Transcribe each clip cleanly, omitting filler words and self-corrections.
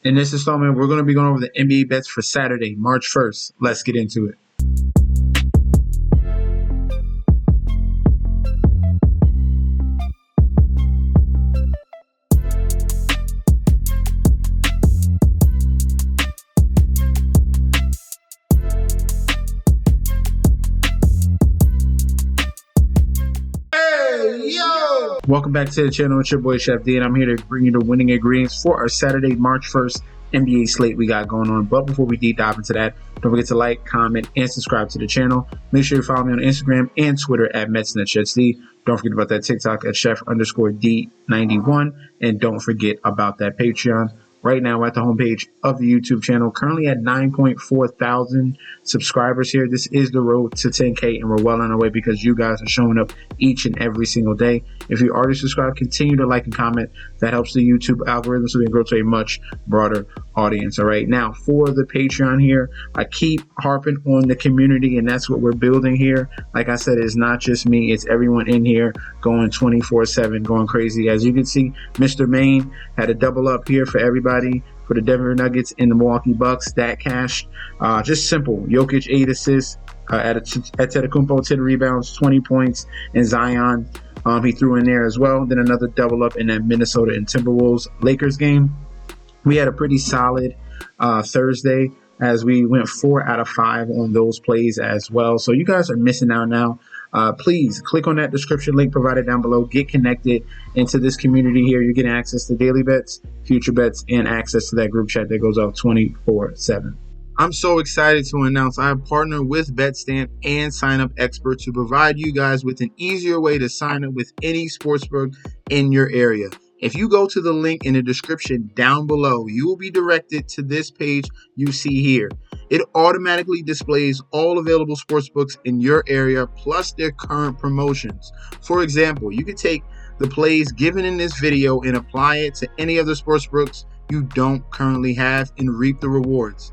In this installment, we're going to be going over the NBA bets for Saturday, March 1st. Let's get into it. Welcome back to the channel. It's your boy Chef D, and I'm here to bring you the winning ingredients for our Saturday, March 1st NBA slate we got going on. But before we deep dive into that, don't forget to like, comment, and subscribe to the channel. Make sure you follow me on Instagram and Twitter at MetsNetChefD. Don't forget about that TikTok at Chef_D91. And don't forget about that Patreon. Right now, we're at the homepage of the YouTube channel, currently at 9.4 thousand subscribers here. This is the road to 10K, and we're well on our way because you guys are showing up each and every single day. If you already subscribed, continue to like and comment. That helps the YouTube algorithm so we can grow to a much broader audience. All right, now for the Patreon here, I keep harping on the community, and that's what we're building here. Like I said, it's not just me, it's everyone in here going 24/7, going crazy. As you can see, Mr. Maine had a double up here for everybody. For the Denver Nuggets and the Milwaukee Bucks, that cash. Just simple. Jokic 8 assists, Antetokounmpo 10 rebounds, 20 points, and Zion he threw in there as well. Then another double up in that Minnesota and Timberwolves Lakers game. We had a pretty solid Thursday as we went 4 out of 5 on those plays as well. So you guys are missing out now. Please click on that description link provided down below. Get connected into this community here. You're getting access to daily bets, future bets, and access to that group chat that goes out 24/7. I'm so excited to announce I have partnered with BetStamp and SIGNUP Expert to provide you guys with an easier way to sign up with any sportsbook in your area. If you go to the link in the description down below, you will be directed to this page you see here. It automatically displays all available sportsbooks in your area plus their current promotions. For example, you could take the plays given in this video and apply it to any other sportsbooks you don't currently have and reap the rewards.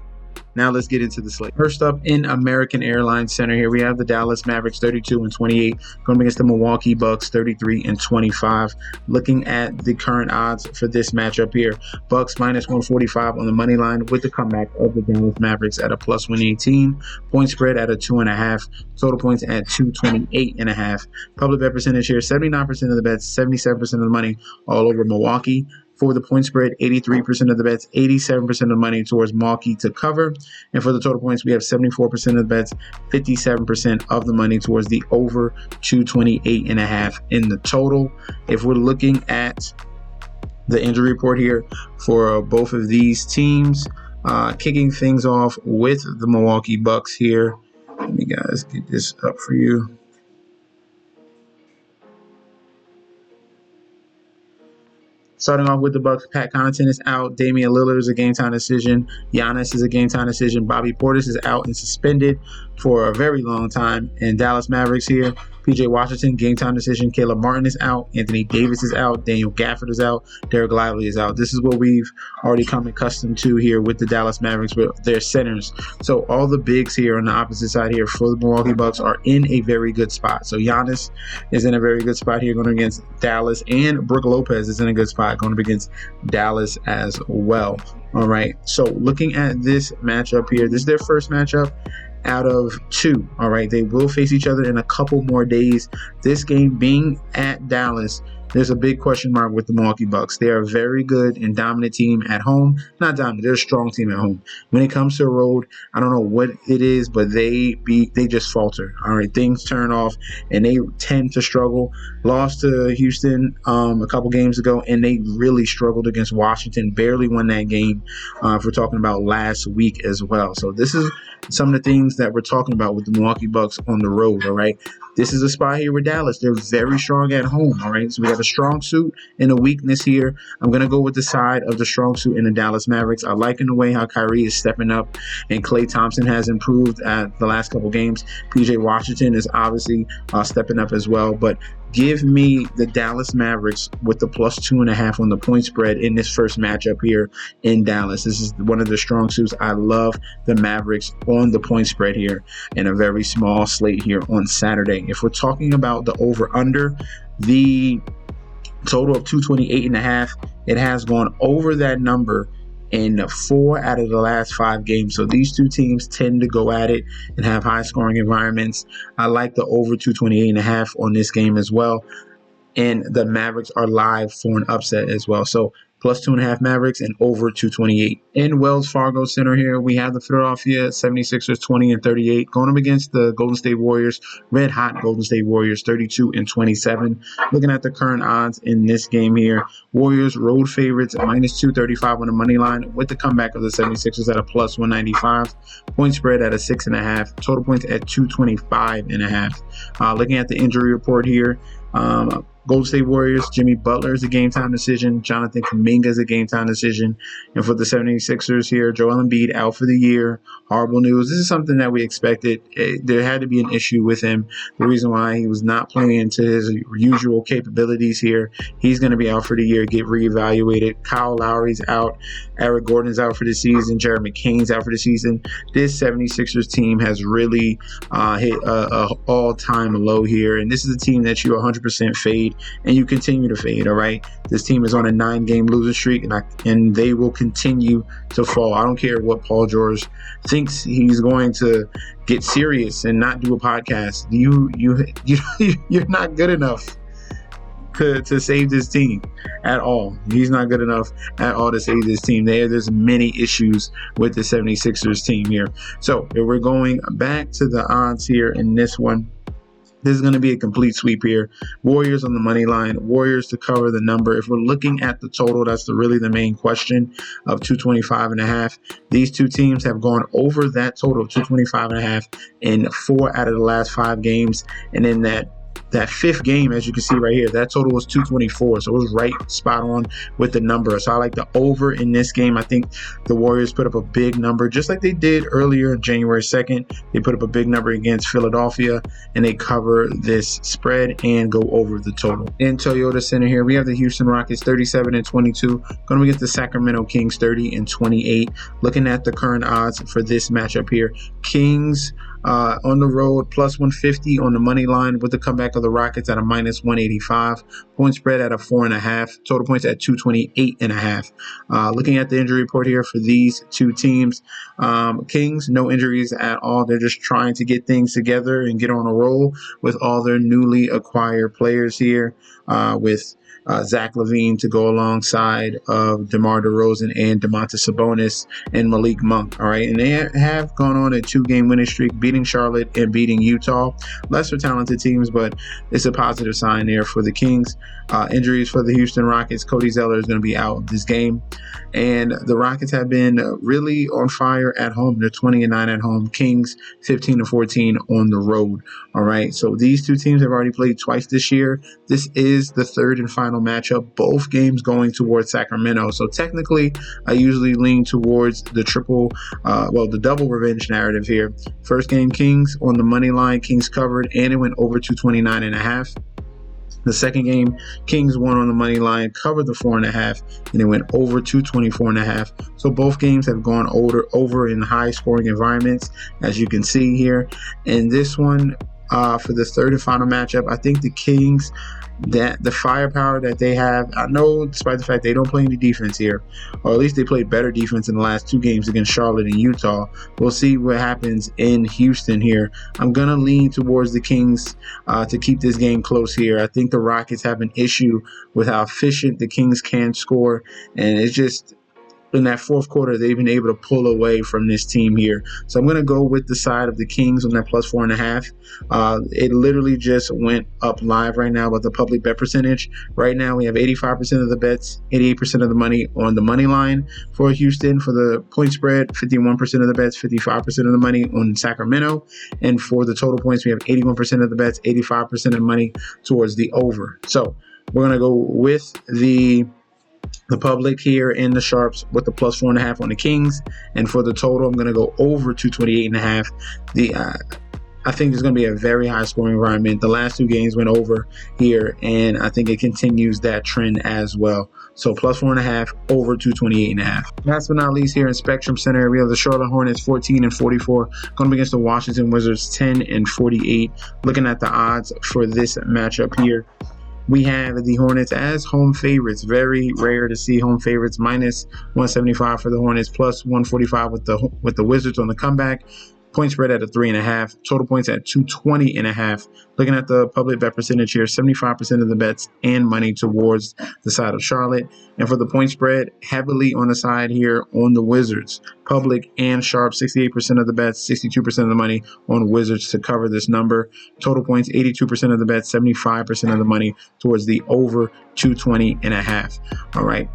Now let's get into the slate. First up in American Airlines Center here, we have the Dallas Mavericks 32-28 going against the Milwaukee Bucks 33-25. Looking at the current odds for this matchup here, Bucks -145 on the money line with the comeback of the Dallas Mavericks at a +118. Point spread at a 2.5. Total points at 228.5. Public bet percentage here, 79% of the bets, 77% of the money all over Milwaukee. For the point spread, 83% of the bets, 87% of the money towards Milwaukee to cover. And for the total points, we have 74% of the bets, 57% of the money towards the over 228.5 in the total. If we're looking at the injury report here for both of these teams, kicking things off with the Milwaukee Bucks here. Let me guys get this up for you. Starting off with the Bucks, Pat Connaughton is out. Damian Lillard is a game-time decision. Giannis is a game-time decision. Bobby Portis is out and suspended for a very long time. And Dallas Mavericks here, P.J. Washington, game-time decision. Caleb Martin is out. Anthony Davis is out. Daniel Gafford is out. Derek Lively is out. This is what we've already come accustomed to here with the Dallas Mavericks with their centers. So all the bigs here on the opposite side here for the Milwaukee Bucks are in a very good spot. So Giannis is in a very good spot here going against Dallas, and Brook Lopez is in a good spot going up against Dallas as well. All right, so looking at this matchup here, this is their first matchup out of 2. All right, they will face each other in a couple more days. This game being at Dallas, there's a big question mark with the Milwaukee Bucks. They are a very good and dominant team at home. Not dominant, they're a strong team at home. When it comes to the road, I don't know what it is, but they just falter. All right, things turn off and they tend to struggle. Lost to Houston a couple games ago, and they really struggled against Washington. Barely won that game. If we're talking about last week as well. So this is some of the things that we're talking about with the Milwaukee Bucks on the road. All right, this is a spot here with Dallas. They're very strong at home. All right, so we got a strong suit and a weakness here. I'm going to go with the side of the strong suit in the Dallas Mavericks. I like in the way how Kyrie is stepping up and Klay Thompson has improved at the last couple games. PJ Washington is obviously stepping up as well, but give me the Dallas Mavericks with the +2.5 on the point spread in this first matchup here in Dallas. This is one of the strong suits. I love the Mavericks on the point spread here in a very small slate here on Saturday. If we're talking about the over-under, the total of 228.5, it has gone over that number in 4 out of the last 5 games. So these two teams tend to go at it and have high scoring environments. I like the over 228.5 on this game as well. And the Mavericks are live for an upset as well. So plus 2.5 Mavericks and over 228. In Wells Fargo Center here, we have the Philadelphia 76ers 20-38 going up against the Golden State Warriors, red hot Golden State Warriors 32-27. Looking at the current odds in this game here, Warriors road favorites minus 235 on the money line with the comeback of the 76ers at a plus 195. Point spread at a 6.5. Total points at 225.5. Looking at the injury report here, Golden State Warriors, Jimmy Butler is a game-time decision. Jonathan Kuminga is a game-time decision. And for the 76ers here, Joel Embiid out for the year. Horrible news. This is something that we expected. There had to be an issue with him. The reason why he was not playing to his usual capabilities here. He's going to be out for the year, get reevaluated. Kyle Lowry's out. Eric Gordon's out for the season. Jared McCain's out for the season. This 76ers team has really hit a all-time low here. And this is a team that you 100% fade. And you continue to fade, all right? This team is on a 9-game losing streak, and they will continue to fall. I don't care what Paul George thinks he's going to get serious and not do a podcast. You're not good enough to save this team at all. He's not good enough at all to save this team. There's many issues with the 76ers team here. So if we're going back to the odds here in this one, this is going to be a complete sweep here. Warriors on the money line, Warriors to cover the number. If we're looking at the total, that's really the main question of 225.5. These two teams have gone over that total of 225.5 in 4 out of the last 5 games. And in that 5th game, as you can see right here, that total was 224. So it was right spot on with the number. So I like the over in this game. I think the Warriors put up a big number, just like they did earlier on January 2nd. They put up a big number against Philadelphia, and they cover this spread and go over the total. In Toyota Center here, we have the Houston Rockets 37-22 going against the Sacramento Kings 30-28. Looking at the current odds for this matchup here, Kings on the road plus 150 on the money line with the comeback of the Rockets at a minus 185. Point spread at a 4.5. Total points at 228.5. Looking at the injury report here for these two teams, Kings, no injuries at all. They're just trying to get things together and get on a roll with all their newly acquired players here with Zach LaVine to go alongside of DeMar DeRozan and Domantas Sabonis and Malik Monk. All right, and they have gone on a 2-game winning streak, beating Charlotte and beating Utah. Lesser talented teams, but it's a positive sign there for the Kings. Injuries for the Houston Rockets. Cody Zeller is going to be out of this game. And the Rockets have been really on fire at home. They're 20-9 at home. Kings 15-14 on the road. All right, so these two teams have already played twice this year. This is the 3rd and final matchup. Both games going towards Sacramento. So technically, I usually lean towards the the double revenge narrative here. First game, Kings on the money line. Kings covered, and it went over 229.5. The second game, Kings won on the money line, covered the 4.5, and it went over 224.5. So both games have gone over in high scoring environments, as you can see here. And this one, for the 3rd and final matchup, I think the Kings, that the firepower that they have, I know despite the fact they don't play any defense here, or at least they played better defense in the last 2 games against Charlotte and Utah. We'll see what happens in Houston here. I'm going to lean towards the Kings to keep this game close here. I think the Rockets have an issue with how efficient the Kings can score, and it's just in that 4th quarter, they've been able to pull away from this team here. So I'm going to go with the side of the Kings on that plus 4.5. It literally just went up live right now with the public bet percentage. Right now, we have 85% of the bets, 88% of the money on the money line for Houston. For the point spread, 51% of the bets, 55% of the money on Sacramento. And for the total points, we have 81% of the bets, 85% of the money towards the over. So we're going to go with the public here in the sharps with the plus 4.5 on the Kings, and for the total, I'm going to go over 228.5. I think there's going to be a very high scoring environment. The last 2 games went over here, and I think it continues that trend as well. So plus 4.5 over 228.5. Last but not least, here in Spectrum Center, we have the Charlotte Hornets 14-44 going against the Washington Wizards 10-48. Looking at the odds for this matchup here, We have the Hornets as home favorites. Very rare to see home favorites. Minus 175 for the Hornets, plus 145 with the Wizards on the comeback. Point spread at a 3.5. Total points at 220.5. Looking at the public bet percentage here, 75% of the bets and money towards the side of Charlotte. And for the point spread, heavily on the side here on the Wizards. Public and sharp, 68% of the bets, 62% of the money on Wizards to cover this number. Total points, 82% of the bets, 75% of the money towards the over 220.5. All right.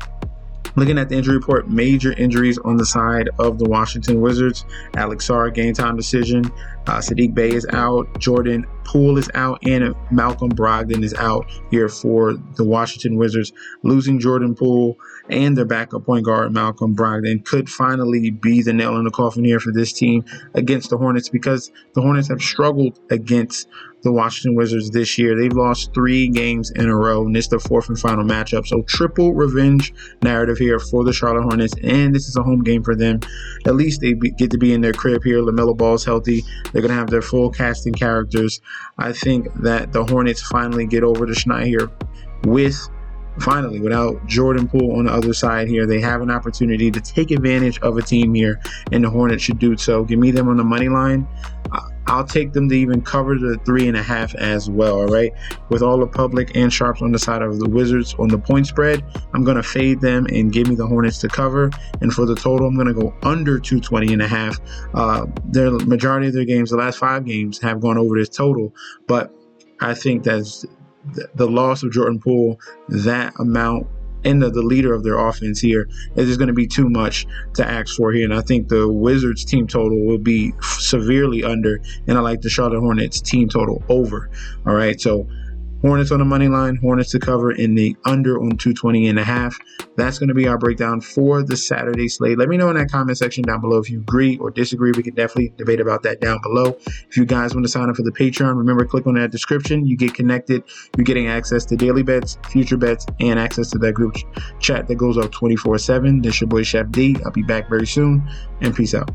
Looking at the injury report, major injuries on the side of the Washington Wizards. Alex Sarr, game time decision. Saddiq Bey is out. Jordan Poole is out. And Malcolm Brogdon is out here for the Washington Wizards. Losing Jordan Poole and their backup point guard, Malcolm Brogdon, could finally be the nail in the coffin here for this team against the Hornets, because the Hornets have struggled against the Washington Wizards this year. They've lost 3 games in a row, and it's their 4th and final matchup. So triple revenge narrative here for the Charlotte Hornets, and this is a home game for them. At least they get to be in their crib here. LaMelo Ball's healthy. They're going to have their full casting characters. I think that the Hornets finally get over the schneid here without Jordan Poole on the other side here. They have an opportunity to take advantage of a team here, and the Hornets should do so. Give me them on the money line. I'll take them to even cover the 3.5 as well, all right? With all the public and sharps on the side of the Wizards on the point spread, I'm going to fade them and give me the Hornets to cover. And for the total, I'm going to go under 220.5. Their majority of their games, the last 5 games, have gone over this total, but I think that's the loss of Jordan Poole, that amount, and the leader of their offense here is just going to be too much to ask for here. And I think the Wizards team total will be severely under, and I like the Charlotte Hornets team total over. All right, so Hornets on the money line, Hornets to cover in the under on 220.5. That's going to be our breakdown for the Saturday slate. Let me know in that comment section down below if you agree or disagree. We can definitely debate about that down below. If you guys want to sign up for the Patreon, remember, click on that description. You get connected. You're getting access to daily bets, future bets, and access to that group chat that goes up 24/7. This is your boy Chef D. I'll be back very soon, and peace out.